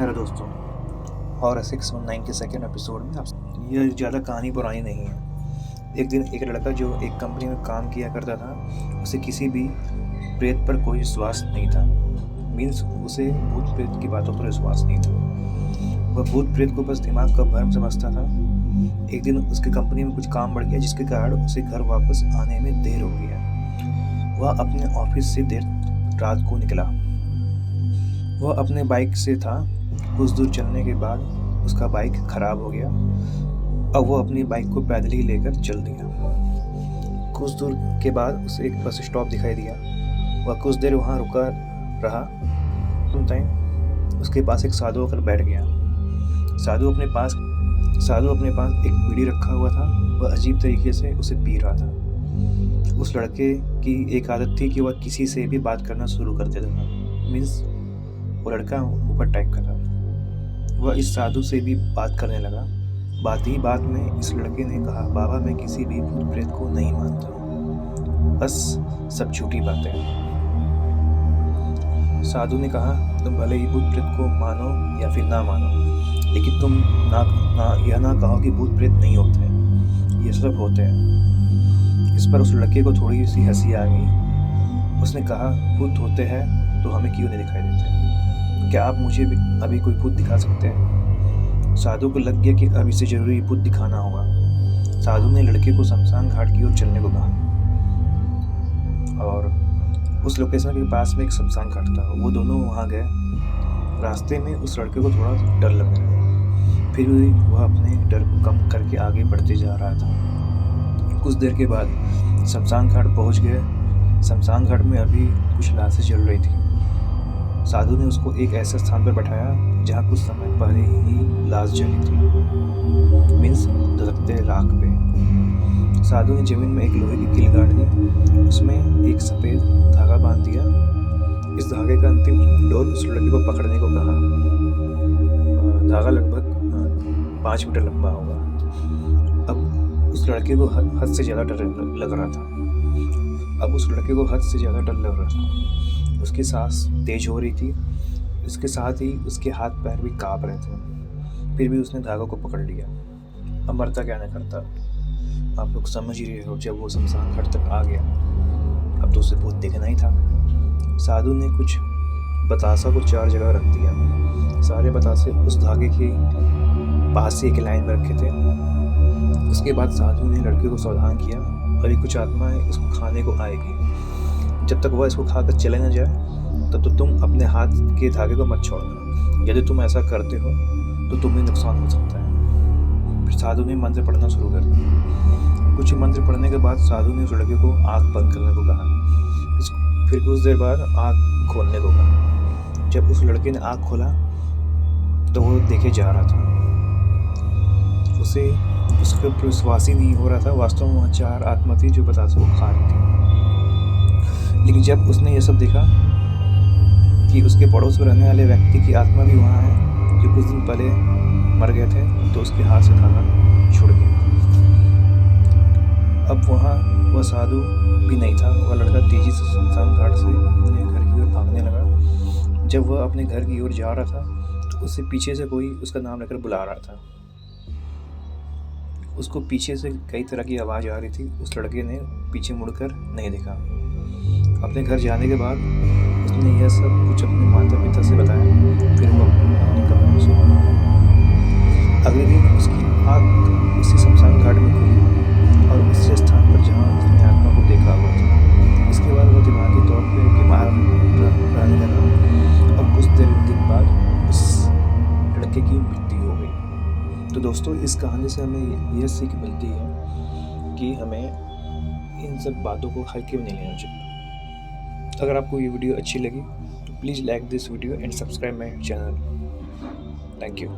Hello दोस्तों, और 619 के सेकेंड एपिसोड में आप यह ज़्यादा कहानी पुरानी नहीं है। एक दिन एक लड़का जो एक कंपनी में काम किया करता था, उसे किसी भी प्रेत पर कोई विश्वास नहीं था। मीन्स उसे भूत प्रेत की बातों पर विश्वास नहीं था। वह भूत प्रेत को बस दिमाग का भ्रम समझता था। एक दिन उसकी कंपनी में कुछ काम बढ़ गया, जिसके कारण उसे घर वापस आने में देर हो गया। वह अपने ऑफिस से देर रात को निकला। वह अपने बाइक से था। कुछ दूर चलने के बाद उसका बाइक खराब हो गया। अब वह अपनी बाइक को पैदल ही लेकर चल दिया। कुछ दूर के बाद उसे एक बस स्टॉप दिखाई दिया। वह कुछ देर वहाँ रुका रहा। उसके पास एक साधु होकर बैठ गया। साधु अपने पास एक बीड़ी रखा हुआ था। वह अजीब तरीके से उसे पी रहा था। उस लड़के की एक आदत थी कि वह किसी से भी बात करना शुरू कर देता था। मीन्स वो लड़का ऊपर टाइप का था। वह इस साधु से भी बात करने लगा। बात ही बात में इस लड़के ने कहा, बाबा मैं किसी भी भूत प्रेत को नहीं मानता, बस सब झूठी बातें हैं। साधु ने कहा, तुम भले ही भूत प्रेत को मानो या फिर ना मानो, लेकिन तुम यह ना कहो कि भूत प्रेत नहीं होते हैं, ये सब होते हैं। इस पर उस लड़के को थोड़ी सी हंसी आ गई। उसने कहा, भूत होते हैं तो हमें क्यों नहीं दिखाई देते? क्या आप मुझे अभी कोई भूत दिखा सकते हैं? साधु को लग गया कि अब इसे जरूरी भूत दिखाना होगा। साधु ने लड़के को शमशान घाट की ओर चलने को कहा, और उस लोकेशन के पास में एक शमशान घाट था। वो दोनों वहाँ गए। रास्ते में उस लड़के को थोड़ा डर लगने लगा, फिर भी वह अपने डर को कम करके आगे बढ़ते जा रहा था। कुछ देर के बाद शमशान घाट पहुँच गए। शमशान घाट में अभी कुछ लाशें जल रही थी। साधु ने उसको एक ऐसे स्थान पर बैठाया जहाँ कुछ समय पहले ही लाश जली थी। मीन्स धधकते राख पे। साधु ने जमीन में एक लोहे की कील गाड़ दी। उसमें एक सफ़ेद धागा बांध दिया। इस धागे का अंतिम डोर उस लड़के को पकड़ने को कहा। धागा लगभग 5 मीटर लंबा होगा। अब उस लड़के को हद से ज़्यादा डर लग रहा था। उसकी सांस तेज हो रही थी। इसके साथ ही उसके हाथ पैर भी काँप रहे थे। फिर भी उसने धागों को पकड़ लिया। अब मरता क्या न करता। आप लोग समझ ही रहे हो। जब वो शमशान घाट तक आ गया, अब तो उसे भूत देखना ही था। साधु ने कुछ बतासा को 4 जगह रख दिया। सारे बतासे उस धागे के पास से एक लाइन में रखे थे। उसके बाद साधु ने लड़के को सावधान किया, अभी कुछ आत्माएं इसको खाने को आएगी। जब तक वह इसको खाकर चले न जाए, तब तो तुम अपने हाथ के धागे को मत छोड़ना। यदि तुम ऐसा करते हो तो तुम्हें नुकसान हो सकता है। फिर साधु ने मंत्र पढ़ना शुरू कर दिया। कुछ मंत्र पढ़ने के बाद साधु ने उस लड़के को आँख बंद करने को कहा। फिर कुछ देर बाद आँख खोलने को कहा। जब उस लड़के ने आँख खोला तो वो देखे जा रहा था। उसके ऊपर विश्वास ही नहीं हो रहा था। वास्तव में वहाँ 4 आत्मा थी जो बतासे को खा रही थी। लेकिन जब उसने ये सब देखा कि उसके पड़ोस में रहने वाले व्यक्ति की आत्मा भी वहाँ है, जो कुछ दिन पहले मर गए थे, तो उसके हाथ से धागा छूट गया। अब वहाँ वह साधु भी नहीं था। वह लड़का तेजी से शमशान घाट से अपने घर की ओर भागने लगा। जब वह अपने घर की ओर जा रहा था, तो उससे पीछे से कोई उसका नाम लेकर बुला रहा था। उसको पीछे से कई तरह की आवाज़ आ रही थी। उस लड़के ने पीछे मुड़कर नहीं देखा। अपने घर जाने के बाद उसने यह सब कुछ अपने माता पिता से बताया। फिर वो अपने कमरे में सो गया। अगले दिन उसकी आँख उसी शमशान घाट में खुली और उसी स्थान पर जहाँ उसने आत्मा को देखा हुआ था। इसके बाद वो दिमागी तौर पे बीमार रहने लगा और कुछ दिन बाद उस लड़के की मृत्यु हो गई। तो दोस्तों, इस कहानी से हमें यह सीख मिलती है कि हमें इन सब बातों को हल्के में नहीं लेना चाहिए। अगर आपको ये वीडियो अच्छी लगी तो please like this video and subscribe my channel. Thank you.